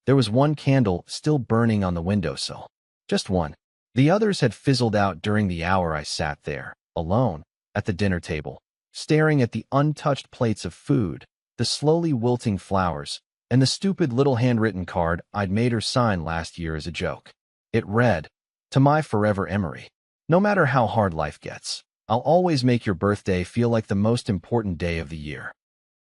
There was one candle still burning on the windowsill. Just one. The others had fizzled out during the hour I sat there, alone, at the dinner table, staring at the untouched plates of food, the slowly wilting flowers, and the stupid little handwritten card I'd made her sign last year as a joke. It read, "To my forever Emery. No matter how hard life gets, I'll always make your birthday feel like the most important day of the year."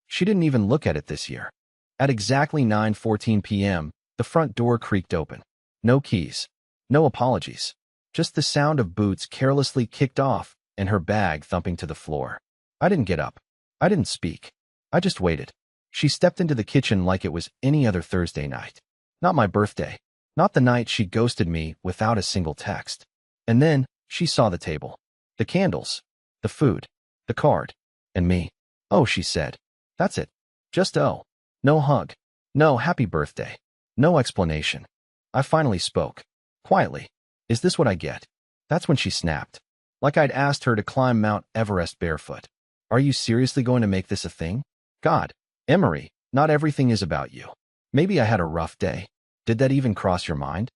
She didn't even look at it this year. At exactly 9:14 p.m., the front door creaked open. No keys. No apologies. Just the sound of boots carelessly kicked off and her bag thumping to the floor. I didn't get up. I didn't speak. I just waited. She stepped into the kitchen like it was any other Thursday night. Not my birthday. Not the night she ghosted me without a single text. And then she saw the table. The candles. The food. The card. And me. "Oh," she said. "That's it. Just oh." No hug. No happy birthday. No explanation. I finally spoke. Quietly. "Is this what I get?" That's when she snapped. Like I'd asked her to climb Mount Everest barefoot. "Are you seriously going to make this a thing?" God, Emery, not everything is about you. Maybe I had a rough day. Did that even cross your mind?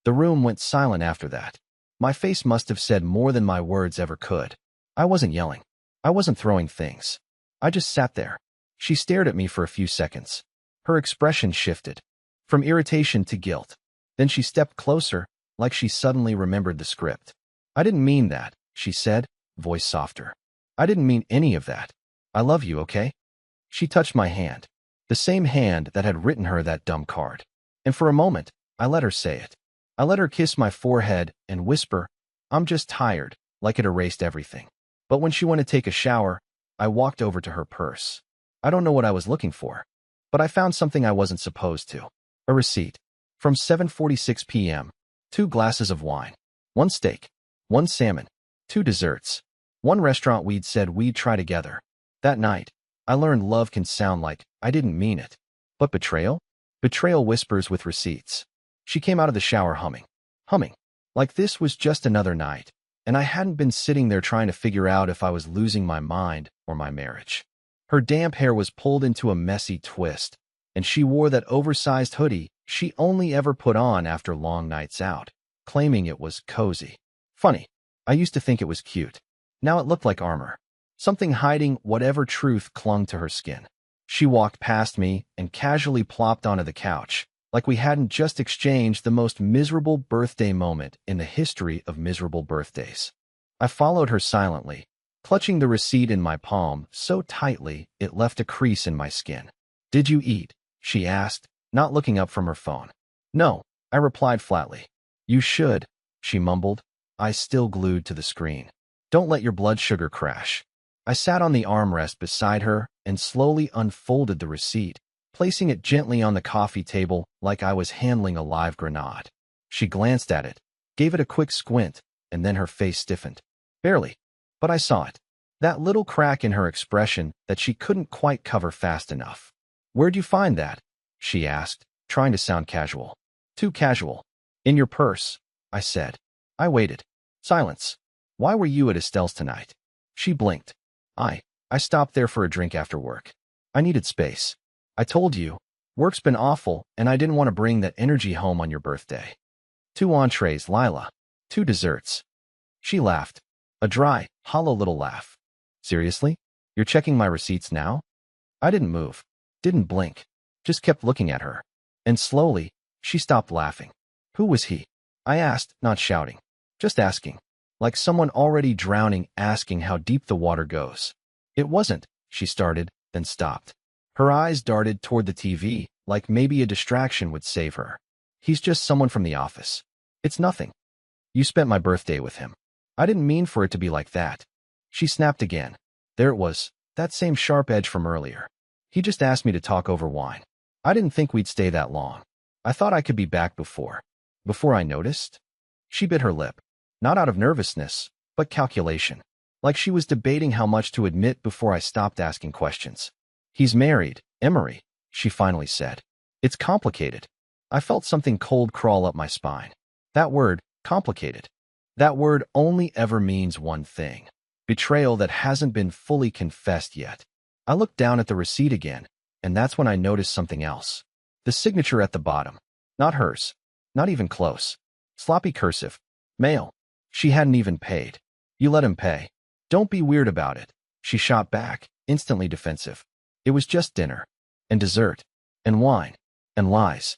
The room went silent after that. My face must have said more than my words ever could. I wasn't yelling. I wasn't throwing things. I just sat there. She stared at me for a few seconds. Her expression shifted, from irritation to guilt. Then she stepped closer, like she suddenly remembered the script. "I didn't mean that," she said, voice softer. "I didn't mean any of that. I love you, okay?" She touched my hand, the same hand that had written her that dumb card. And for a moment, I let her say it. I let her kiss my forehead and whisper, "I'm just tired," like it erased everything. But when she went to take a shower, I walked over to her purse. I don't know what I was looking for, but I found something I wasn't supposed to. A receipt. From 7:46 p.m. 2 glasses of wine. 1 steak. 1 salmon. 2 desserts. 1 restaurant we'd said we'd try together. That night, I learned love can sound like I didn't mean it. But betrayal? Betrayal whispers with receipts. She came out of the shower humming. Humming. Like this was just another night, and I hadn't been sitting there trying to figure out if I was losing my mind or my marriage. Her damp hair was pulled into a messy twist, and she wore that oversized hoodie she only ever put on after long nights out, claiming it was cozy. Funny, I used to think it was cute. Now it looked like armor. Something hiding whatever truth clung to her skin. She walked past me and casually plopped onto the couch, like we hadn't just exchanged the most miserable birthday moment in the history of miserable birthdays. I followed her silently, clutching the receipt in my palm so tightly it left a crease in my skin. "Did you eat?" she asked, not looking up from her phone. "No," I replied flatly. "You should," she mumbled, eyes still glued to the screen. "Don't let your blood sugar crash." I sat on the armrest beside her and slowly unfolded the receipt, placing it gently on the coffee table like I was handling a live grenade. She glanced at it, gave it a quick squint, and then her face stiffened. Barely, but I saw it. That little crack in her expression that she couldn't quite cover fast enough. "Where'd you find that?" she asked, trying to sound casual. Too casual. "In your purse," I said. I waited. Silence. "Why were you at Estelle's tonight?" She blinked. I stopped there for a drink after work. I needed space. I told you, work's been awful, and I didn't want to bring that energy home on your birthday. 2 entrees, Lila. 2 desserts. She laughed. A dry, hollow little laugh. "Seriously? You're checking my receipts now?" I didn't move. Didn't blink. Just kept looking at her. And slowly, she stopped laughing. "Who was he?" I asked, not shouting. Just asking. Like someone already drowning asking how deep the water goes. "It wasn't," she started, then stopped. Her eyes darted toward the TV, like maybe a distraction would save her. "He's just someone from the office. It's nothing. You spent my birthday with him." I didn't mean for it to be like that. She snapped again. There it was, that same sharp edge from earlier. "He just asked me to talk over wine. I didn't think we'd stay that long. I thought I could be back before I noticed." She bit her lip. Not out of nervousness, but calculation. Like she was debating how much to admit before I stopped asking questions. "He's married, Emery," she finally said. "It's complicated." I felt something cold crawl up my spine. That word, complicated. That word only ever means one thing. Betrayal that hasn't been fully confessed yet. I looked down at the receipt again, and that's when I noticed something else. The signature at the bottom. Not hers. Not even close. Sloppy cursive. Mail. She hadn't even paid. You let him pay. Don't be weird about it. She shot back, instantly defensive. It was just dinner. And dessert. And wine. And lies.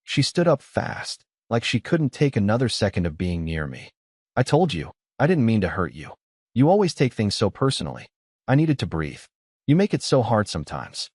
She stood up fast, like she couldn't take another second of being near me. I told you, I didn't mean to hurt you. You always take things so personally. I needed to breathe. You make it so hard sometimes.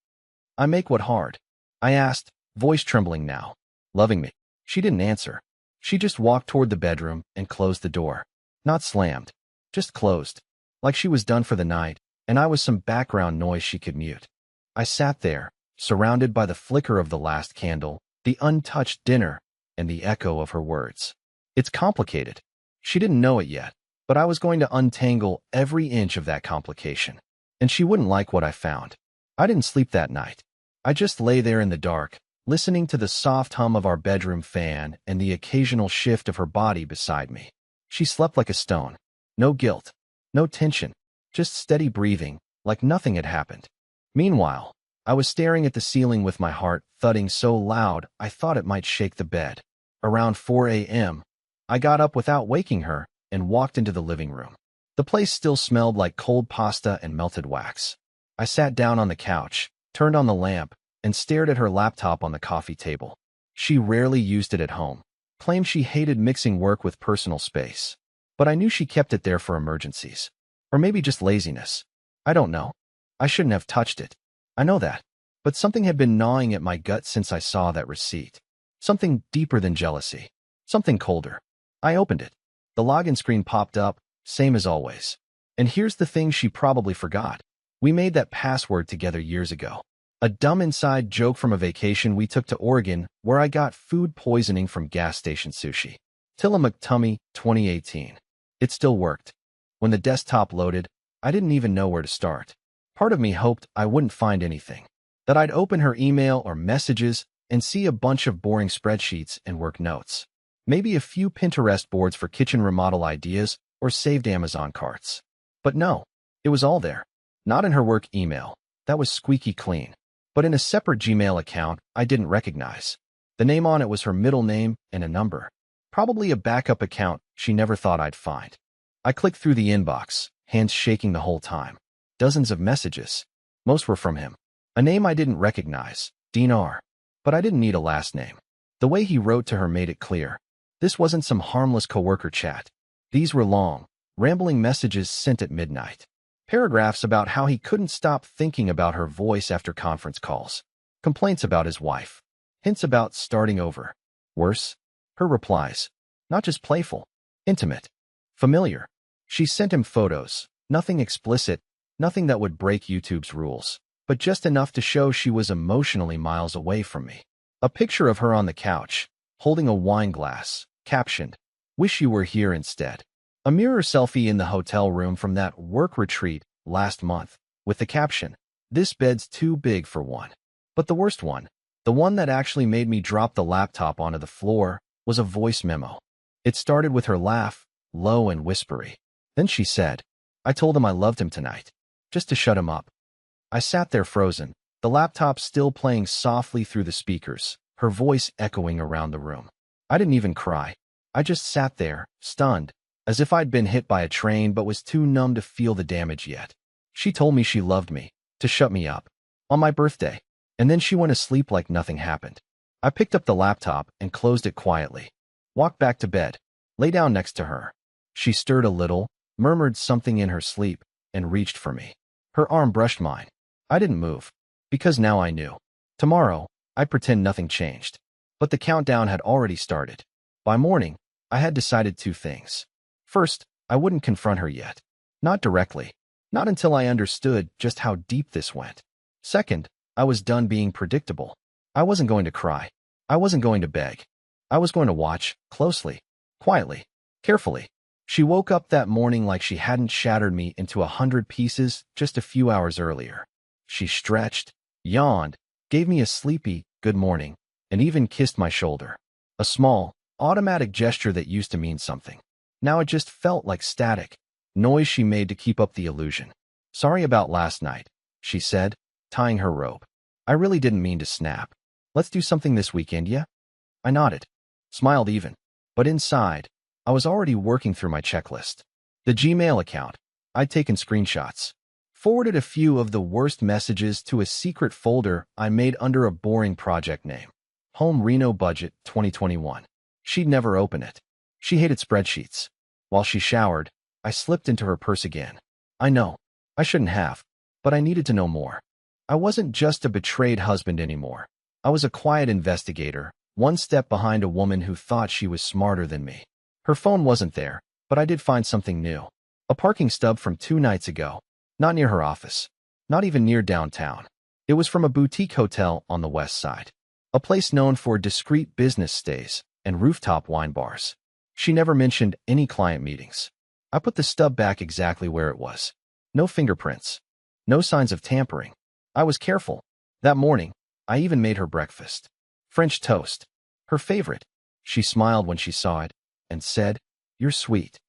I make what hard? I asked, voice trembling now. Loving me. She didn't answer. She just walked toward the bedroom and closed the door. Not slammed. Just closed. Like she was done for the night, and I was some background noise she could mute. I sat there, surrounded by the flicker of the last candle, the untouched dinner, and the echo of her words. It's complicated. She didn't know it yet, but I was going to untangle every inch of that complication. And she wouldn't like what I found. I didn't sleep that night. I just lay there in the dark, listening to the soft hum of our bedroom fan and the occasional shift of her body beside me. She slept like a stone. No guilt. No tension. Just steady breathing, like nothing had happened. Meanwhile, I was staring at the ceiling with my heart thudding so loud I thought it might shake the bed. Around 4 a.m., I got up without waking her and walked into the living room. The place still smelled like cold pasta and melted wax. I sat down on the couch, turned on the lamp, and stared at her laptop on the coffee table. She rarely used it at home, claimed she hated mixing work with personal space. But I knew she kept it there for emergencies. Or maybe just laziness. I don't know. I shouldn't have touched it. I know that. But something had been gnawing at my gut since I saw that receipt. Something deeper than jealousy. Something colder. I opened it. The login screen popped up, same as always. And here's the thing she probably forgot. We made that password together years ago. A dumb inside joke from a vacation we took to Oregon where I got food poisoning from gas station sushi. Tillamook Tummy, 2018. It still worked. When the desktop loaded, I didn't even know where to start. Part of me hoped I wouldn't find anything. That I'd open her email or messages and see a bunch of boring spreadsheets and work notes. Maybe a few Pinterest boards for kitchen remodel ideas or saved Amazon carts. But no, it was all there. Not in her work email. That was squeaky clean. But in a separate Gmail account I didn't recognize. The name on it was her middle name and a number. Probably a backup account she never thought I'd find. I clicked through the inbox, hands shaking the whole time. Dozens of messages. Most were from him. A name I didn't recognize, Dinar. But I didn't need a last name. The way he wrote to her made it clear. This wasn't some harmless coworker chat. These were long, rambling messages sent at midnight. Paragraphs about how he couldn't stop thinking about her voice after conference calls. Complaints about his wife. Hints about starting over. Worse, her replies. Not just playful. Intimate. Familiar. She sent him photos. Nothing explicit. Nothing that would break YouTube's rules. But just enough to show she was emotionally miles away from me. A picture of her on the couch, holding a wine glass, captioned, "Wish you were here instead." A mirror selfie in the hotel room from that work retreat last month, with the caption, "This bed's too big for one." But the worst one, the one that actually made me drop the laptop onto the floor, was a voice memo. It started with her laugh, low and whispery. Then she said, "I told him I loved him tonight, just to shut him up." I sat there frozen, the laptop still playing softly through the speakers, her voice echoing around the room. I didn't even cry. I just sat there, stunned, as if I'd been hit by a train but was too numb to feel the damage yet. She told me she loved me, to shut me up, on my birthday, and then she went asleep like nothing happened. I picked up the laptop and closed it quietly, walked back to bed, lay down next to her. She stirred a little, murmured something in her sleep, and reached for me. Her arm brushed mine. I didn't move, because now I knew. Tomorrow, I'd pretend nothing changed. But the countdown had already started. By morning, I had decided two things. First, I wouldn't confront her yet. Not directly. Not until I understood just how deep this went. Second, I was done being predictable. I wasn't going to cry. I wasn't going to beg. I was going to watch, closely, quietly, carefully. She woke up that morning like she hadn't shattered me into 100 pieces just a few hours earlier. She stretched, yawned, gave me a sleepy, good morning, and even kissed my shoulder. A small, automatic gesture that used to mean something. Now it just felt like static, noise she made to keep up the illusion. "Sorry about last night," she said, tying her rope. "I really didn't mean to snap." Let's do something this weekend, yeah? I nodded, smiled even. But inside, I was already working through my checklist. The Gmail account. I'd taken screenshots. Forwarded a few of the worst messages to a secret folder I made under a boring project name. Home Reno Budget 2021. She'd never open it. She hated spreadsheets. While she showered, I slipped into her purse again. I know. I shouldn't have. But I needed to know more. I wasn't just a betrayed husband anymore. I was a quiet investigator, one step behind a woman who thought she was smarter than me. Her phone wasn't there, but I did find something new. A parking stub from 2 nights ago. Not near her office. Not even near downtown. It was from a boutique hotel on the west side. A place known for discreet business stays and rooftop wine bars. She never mentioned any client meetings. I put the stub back exactly where it was. No fingerprints. No signs of tampering. I was careful. That morning, I even made her breakfast. French toast. Her favorite. She smiled when she saw it and said, "You're sweet."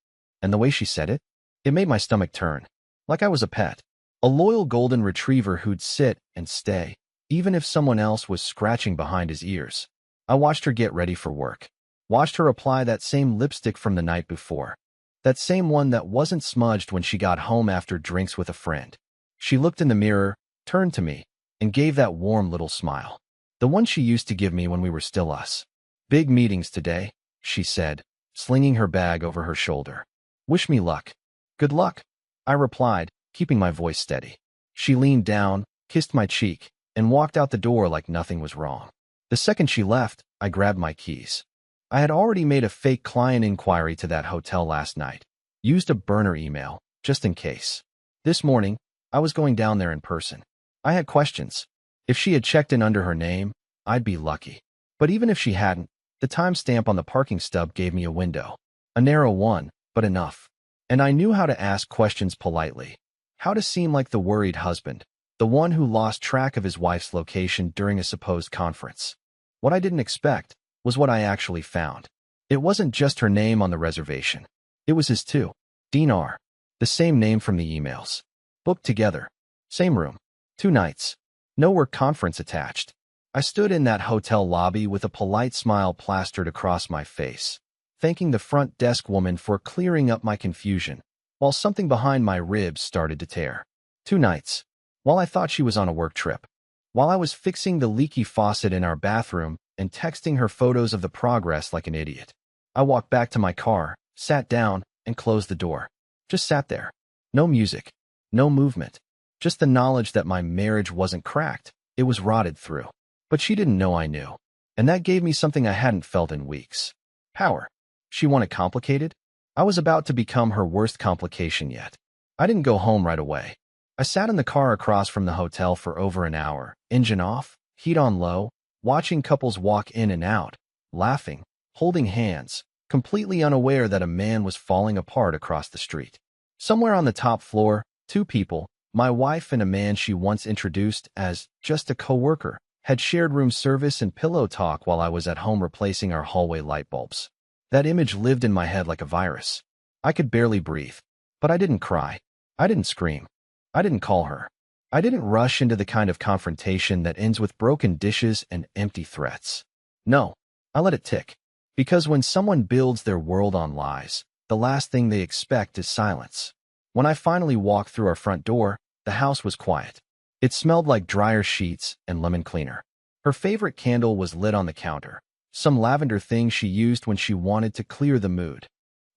And the way she said it, it made my stomach turn. Like I was a pet. A loyal golden retriever who'd sit and stay, even if someone else was scratching behind his ears. I watched her get ready for work. Watched her apply that same lipstick from the night before. That same one that wasn't smudged when she got home after drinks with a friend. She looked in the mirror, turned to me, and gave that warm little smile. The one she used to give me when we were still us. "Big meetings today," she said, slinging her bag over her shoulder. "Wish me luck." "Good luck," I replied, keeping my voice steady. She leaned down, kissed my cheek, and walked out the door like nothing was wrong. The second she left, I grabbed my keys. I had already made a fake client inquiry to that hotel last night. Used a burner email, just in case. This morning, I was going down there in person. I had questions. If she had checked in under her name, I'd be lucky. But even if she hadn't, the timestamp on the parking stub gave me a window. A narrow one, but enough. And I knew how to ask questions politely. How to seem like the worried husband, the one who lost track of his wife's location during a supposed conference. What I didn't expect was what I actually found. It wasn't just her name on the reservation. It was his too. Dinar. The same name from the emails. Booked together. Same room. 2 nights. No work conference attached. I stood in that hotel lobby with a polite smile plastered across my face, thanking the front desk woman for clearing up my confusion, while something behind my ribs started to tear. 2 nights. While I thought she was on a work trip. While I was fixing the leaky faucet in our bathroom and texting her photos of the progress like an idiot. I walked back to my car, sat down, and closed the door. Just sat there. No music. No movement. Just the knowledge that my marriage wasn't cracked. It was rotted through. But she didn't know I knew. And that gave me something I hadn't felt in weeks. Power. She wanted complicated? I was about to become her worst complication yet. I didn't go home right away. I sat in the car across from the hotel for over an hour, engine off, heat on low, watching couples walk in and out, laughing, holding hands, completely unaware that a man was falling apart across the street. Somewhere on the top floor, 2 people, my wife and a man she once introduced as just a coworker, had shared room service and pillow talk while I was at home replacing our hallway light bulbs. That image lived in my head like a virus. I could barely breathe, but I didn't cry. I didn't scream. I didn't call her. I didn't rush into the kind of confrontation that ends with broken dishes and empty threats. No, I let it tick. Because when someone builds their world on lies, the last thing they expect is silence. When I finally walked through our front door, the house was quiet. It smelled like dryer sheets and lemon cleaner. Her favorite candle was lit on the counter, some lavender thing she used when she wanted to clear the mood.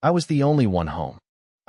I was the only one home.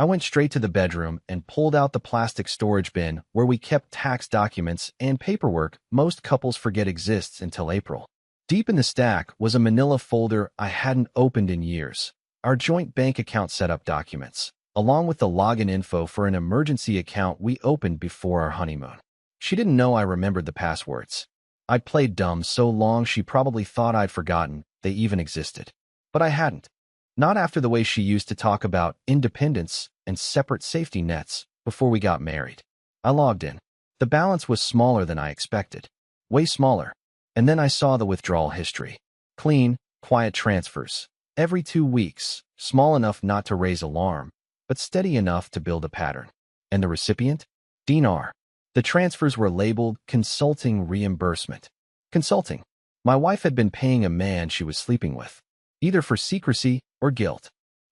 I went straight to the bedroom and pulled out the plastic storage bin where we kept tax documents and paperwork most couples forget exists until April. Deep in the stack was a manila folder I hadn't opened in years, our joint bank account setup documents, along with the login info for an emergency account we opened before our honeymoon. She didn't know I remembered the passwords. I'd played dumb so long she probably thought I'd forgotten they even existed. But I hadn't. Not after the way she used to talk about independence and separate safety nets before we got married. I logged in. The balance was smaller than I expected. Way smaller. And then I saw the withdrawal history. Clean, quiet transfers. Every 2 weeks, small enough not to raise alarm, but steady enough to build a pattern. And the recipient? Dinar. The transfers were labeled consulting reimbursement. Consulting. My wife had been paying a man she was sleeping with, either for secrecy or guilt.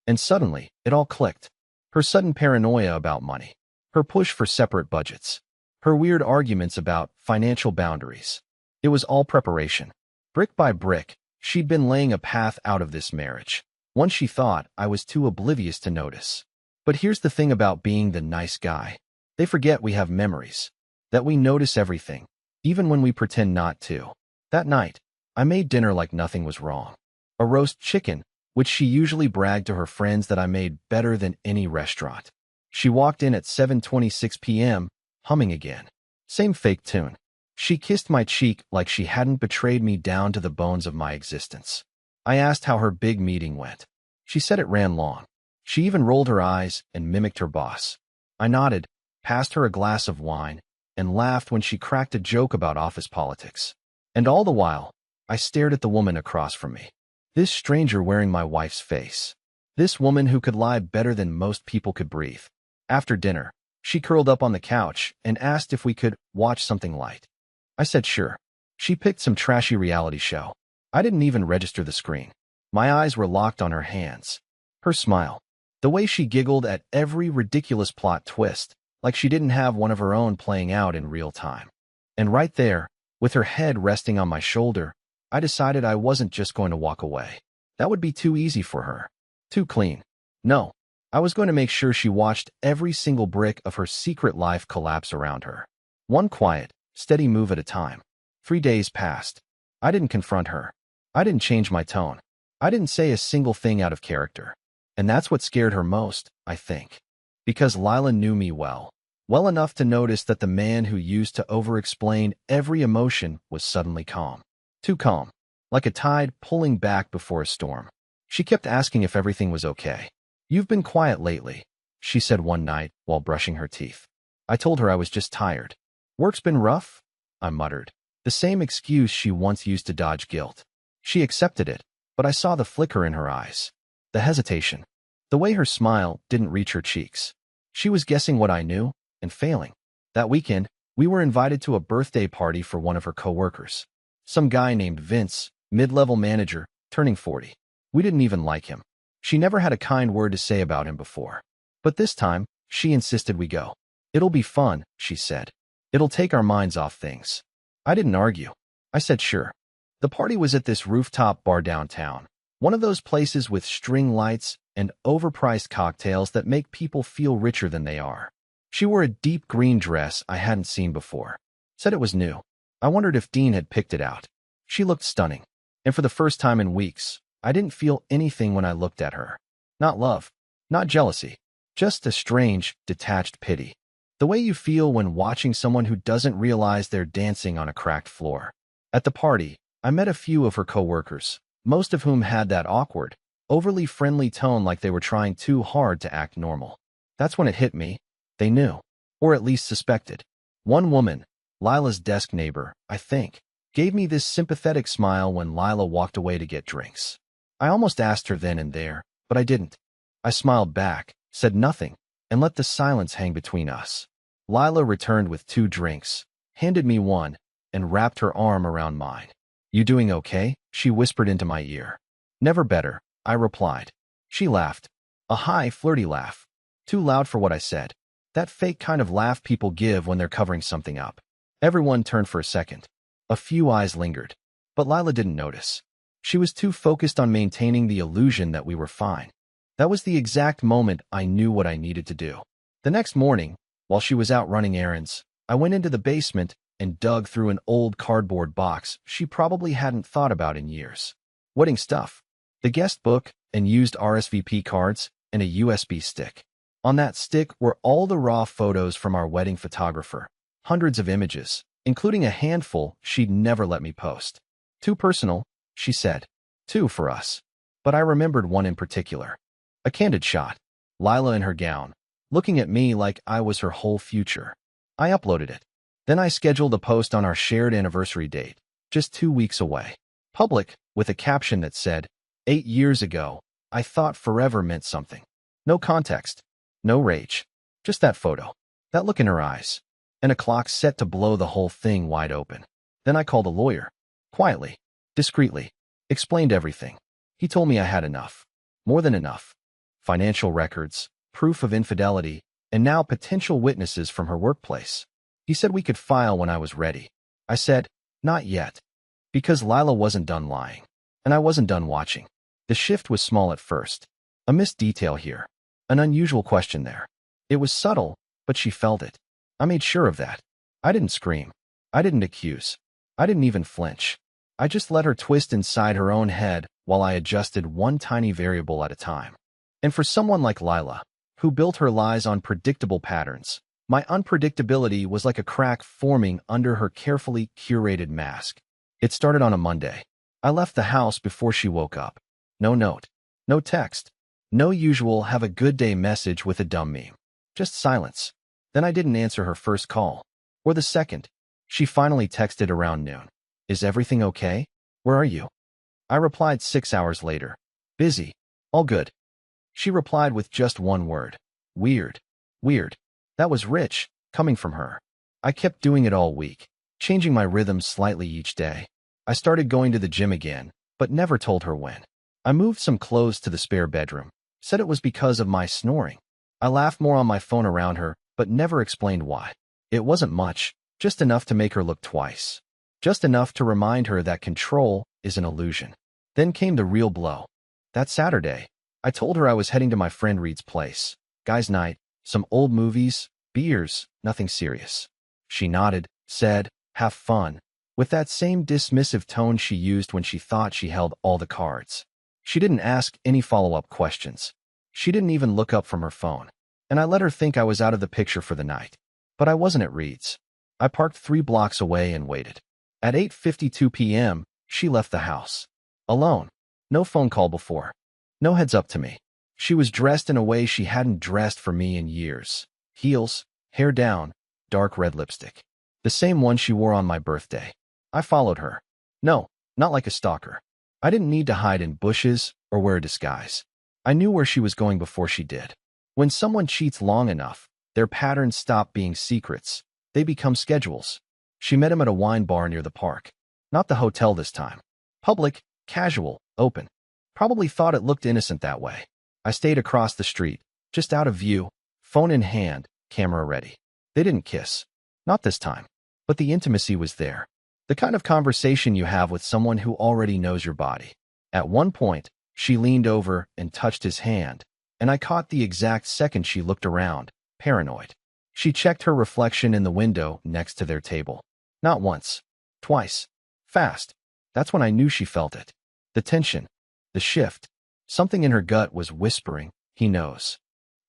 And suddenly, it all clicked. Her sudden paranoia about money, her push for separate budgets, her weird arguments about financial boundaries. It was all preparation. Brick by brick, she'd been laying a path out of this marriage, one she thought I was too oblivious to notice. But here's the thing about being the nice guy. They forget we have memories, that we notice everything, even when we pretend not to. That night, I made dinner like nothing was wrong. A roast chicken, which she usually bragged to her friends that I made better than any restaurant. She walked in at 7:26 p.m., humming again. Same fake tune. She kissed my cheek like she hadn't betrayed me down to the bones of my existence. I asked how her big meeting went. She said it ran long. She even rolled her eyes and mimicked her boss. I nodded, passed her a glass of wine, and laughed when she cracked a joke about office politics. And all the while, I stared at the woman across from me. This stranger wearing my wife's face. This woman who could lie better than most people could breathe. After dinner, she curled up on the couch and asked if we could watch something light. I said sure. She picked some trashy reality show. I didn't even register the screen. My eyes were locked on her hands. Her smile. The way she giggled at every ridiculous plot twist, like she didn't have one of her own playing out in real time. And right there, with her head resting on my shoulder, I decided I wasn't just going to walk away. That would be too easy for her. Too clean. No, I was going to make sure she watched every single brick of her secret life collapse around her. One quiet, steady move at a time. 3 days passed. I didn't confront her. I didn't change my tone. I didn't say a single thing out of character. And that's what scared her most, I think. Because Lila knew me well. Well enough to notice that the man who used to over-explain every emotion was suddenly calm. Too calm, like a tide pulling back before a storm. She kept asking if everything was okay. "You've been quiet lately," she said one night while brushing her teeth. I told her I was just tired. "Work's been rough?" I muttered. The same excuse she once used to dodge guilt. She accepted it, but I saw the flicker in her eyes. The hesitation. The way her smile didn't reach her cheeks. She was guessing what I knew, and failing. That weekend, we were invited to a birthday party for one of her coworkers. Some guy named Vince, mid-level manager, turning 40. We didn't even like him. She never had a kind word to say about him before. But this time, she insisted we go. "It'll be fun," she said. "It'll take our minds off things." I didn't argue. I said sure. The party was at this rooftop bar downtown. One of those places with string lights and overpriced cocktails that make people feel richer than they are. She wore a deep green dress I hadn't seen before. Said it was new. I wondered if Dean had picked it out. She looked stunning. And for the first time in weeks, I didn't feel anything when I looked at her. Not love. Not jealousy. Just a strange, detached pity. The way you feel when watching someone who doesn't realize they're dancing on a cracked floor. At the party, I met a few of her coworkers, most of whom had that awkward, overly friendly tone like they were trying too hard to act normal. That's when it hit me. They knew. Or at least suspected. One woman, Lila's desk neighbor, I think, gave me this sympathetic smile when Lila walked away to get drinks. I almost asked her then and there, but I didn't. I smiled back, said nothing, and let the silence hang between us. Lila returned with 2 drinks, handed me one, and wrapped her arm around mine. "You doing okay?" she whispered into my ear. "Never better," I replied. She laughed. A high, flirty laugh. Too loud for what I said. That fake kind of laugh people give when they're covering something up. Everyone turned for a second. A few eyes lingered. But Lila didn't notice. She was too focused on maintaining the illusion that we were fine. That was the exact moment I knew what I needed to do. The next morning, while she was out running errands, I went into the basement and dug through an old cardboard box she probably hadn't thought about in years. Wedding stuff. The guest book and used RSVP cards and a USB stick. On that stick were all the raw photos from our wedding photographer. Hundreds of images, including a handful she'd never let me post. "Too personal," she said. "Too for us." But I remembered one in particular. A candid shot. Lila in her gown, looking at me like I was her whole future. I uploaded it. Then I scheduled a post on our shared anniversary date, just 2 weeks away. Public, with a caption that said, 8 years ago, I thought forever meant something. No context. No rage. Just that photo. That look in her eyes. And a clock set to blow the whole thing wide open. Then I called a lawyer. Quietly. Discreetly. Explained everything. He told me I had enough. More than enough. Financial records, proof of infidelity, and now potential witnesses from her workplace. He said we could file when I was ready. I said, not yet. Because Lila wasn't done lying. And I wasn't done watching. The shift was small at first. A missed detail here. An unusual question there. It was subtle, but she felt it. I made sure of that. I didn't scream. I didn't accuse. I didn't even flinch. I just let her twist inside her own head while I adjusted one tiny variable at a time. And for someone like Lila, who built her lies on predictable patterns, my unpredictability was like a crack forming under her carefully curated mask. It started on a Monday. I left the house before she woke up. No note. No text. No usual have a good day message with a dumb meme. Just silence. Then I didn't answer her first call. Or the second. She finally texted around noon. Is everything okay? Where are you? I replied 6 hours later. Busy. All good. She replied with just one word. Weird. Weird. That was rich, coming from her. I kept doing it all week, changing my rhythm slightly each day. I started going to the gym again, but never told her when. I moved some clothes to the spare bedroom, said it was because of my snoring. I laughed more on my phone around her, but never explained why. It wasn't much, just enough to make her look twice. Just enough to remind her that control is an illusion. Then came the real blow. That Saturday, I told her I was heading to my friend Reed's place. Guys' night, some old movies, beers, nothing serious. She nodded, said, have fun, with that same dismissive tone she used when she thought she held all the cards. She didn't ask any follow-up questions. She didn't even look up from her phone. And I let her think I was out of the picture for the night. But I wasn't at Reed's. I parked 3 blocks away and waited. At 8:52 p.m., she left the house. Alone. No phone call before. No heads up to me. She was dressed in a way she hadn't dressed for me in years. Heels, hair down, dark red lipstick. The same one she wore on my birthday. I followed her. No, not like a stalker. I didn't need to hide in bushes or wear a disguise. I knew where she was going before she did. When someone cheats long enough, their patterns stop being secrets. They become schedules. She met him at a wine bar near the park. Not the hotel this time. Public, casual, open. Probably thought it looked innocent that way. I stayed across the street, just out of view, phone in hand, camera ready. They didn't kiss. Not this time. But the intimacy was there. The kind of conversation you have with someone who already knows your body. At one point, she leaned over and touched his hand, and I caught the exact second she looked around, paranoid. She checked her reflection in the window next to their table. Not once. Twice. Fast. That's when I knew she felt it. The tension. The shift. Something in her gut was whispering, he knows.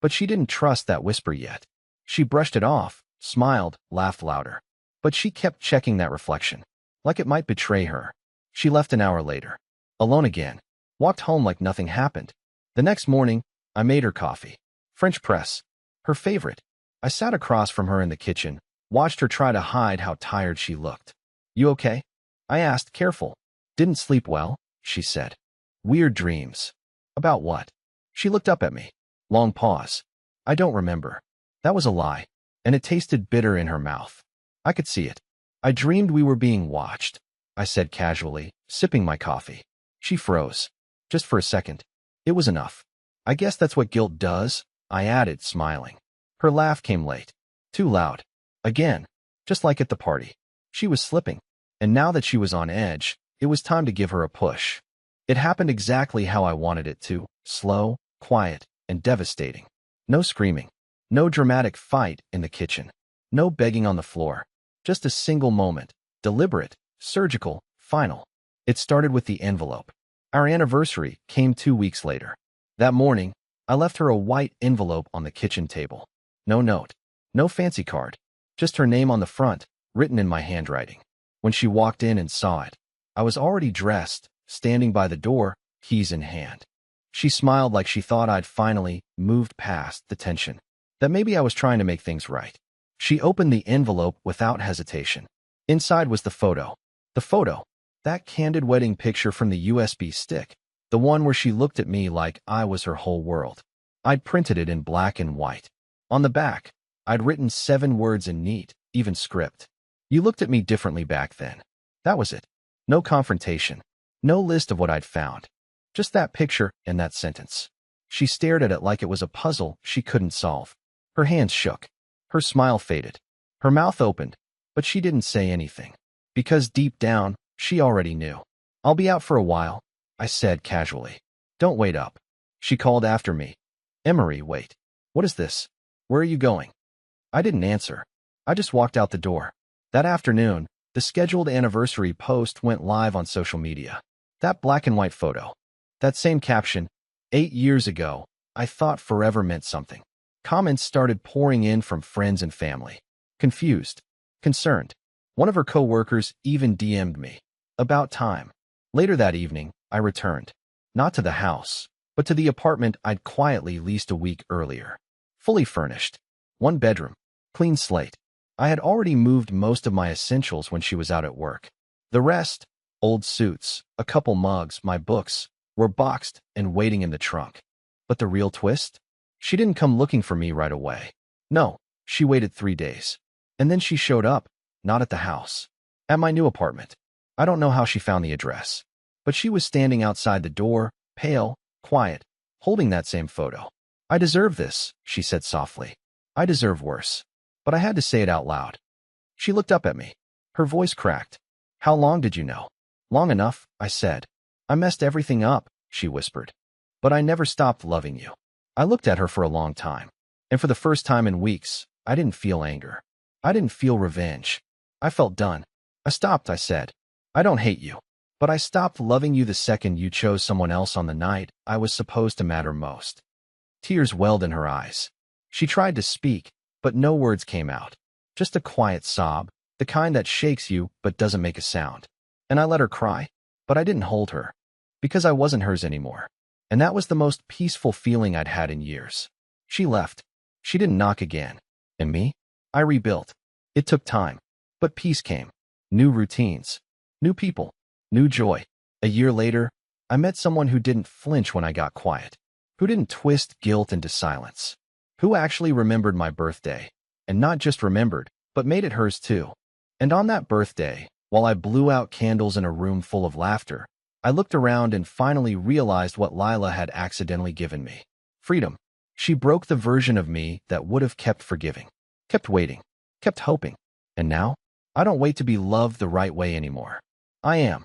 But she didn't trust that whisper yet. She brushed it off, smiled, laughed louder. But she kept checking that reflection, like it might betray her. She left an hour later. Alone again. Walked home like nothing happened. The next morning, I made her coffee. French press. Her favorite. I sat across from her in the kitchen, watched her try to hide how tired she looked. You okay? I asked, careful. Didn't sleep well, she said. Weird dreams. About what? She looked up at me. Long pause. I don't remember. That was a lie, and it tasted bitter in her mouth. I could see it. I dreamed we were being watched, I said casually, sipping my coffee. She froze. Just for a second. It was enough. I guess that's what guilt does, I added, smiling. Her laugh came late. Too loud. Again. Just like at the party. She was slipping. And now that she was on edge, it was time to give her a push. It happened exactly how I wanted it to. Slow, quiet, and devastating. No screaming. No dramatic fight in the kitchen. No begging on the floor. Just a single moment. Deliberate, surgical, final. It started with the envelope. Our anniversary came 2 weeks later. That morning, I left her a white envelope on the kitchen table. No note. No fancy card. Just her name on the front, written in my handwriting. When she walked in and saw it, I was already dressed, standing by the door, keys in hand. She smiled like she thought I'd finally moved past the tension. That maybe I was trying to make things right. She opened the envelope without hesitation. Inside was the photo. The photo. That candid wedding picture from the USB stick. The one where she looked at me like I was her whole world. I'd printed it in black and white. On the back, I'd written 7 words in neat, even script. You looked at me differently back then. That was it. No confrontation. No list of what I'd found. Just that picture and that sentence. She stared at it like it was a puzzle she couldn't solve. Her hands shook. Her smile faded. Her mouth opened, but she didn't say anything. Because deep down, she already knew. I'll be out for a while, I said casually. Don't wait up. She called after me. Emery, wait. What is this? Where are you going? I didn't answer. I just walked out the door. That afternoon, the scheduled anniversary post went live on social media. That black and white photo. That same caption, 8 years ago, I thought forever meant something. Comments started pouring in from friends and family. Confused. Concerned. One of her co-workers even DM'd me. About time. Later that evening, I returned. Not to the house, but to the apartment I'd quietly leased a week earlier. Fully furnished. 1 bedroom. Clean slate. I had already moved most of my essentials when she was out at work. The rest, old suits, a couple mugs, my books, were boxed and waiting in the trunk. But the real twist? She didn't come looking for me right away. No, she waited 3 days. And then she showed up, not at the house. At my new apartment. I don't know how she found the address. But she was standing outside the door, pale, quiet, holding that same photo. I deserve this, she said softly. I deserve worse. But I had to say it out loud. She looked up at me. Her voice cracked. How long did you know? Long enough, I said. I messed everything up, she whispered. But I never stopped loving you. I looked at her for a long time. And for the first time in weeks, I didn't feel anger. I didn't feel revenge. I felt done. I stopped, I said. I don't hate you. But I stopped loving you the second you chose someone else on the night I was supposed to matter most. Tears welled in her eyes. She tried to speak, but no words came out. Just a quiet sob, the kind that shakes you but doesn't make a sound. And I let her cry, but I didn't hold her. Because I wasn't hers anymore. And that was the most peaceful feeling I'd had in years. She left. She didn't knock again. And me? I rebuilt. It took time. But peace came. New routines. New people. New joy. A year later, I met someone who didn't flinch when I got quiet. Who didn't twist guilt into silence. Who actually remembered my birthday. And not just remembered, but made it hers too. And on that birthday, while I blew out candles in a room full of laughter, I looked around and finally realized what Lila had accidentally given me. Freedom. She broke the version of me that would have kept forgiving. Kept waiting. Kept hoping. And now, I don't wait to be loved the right way anymore. I am.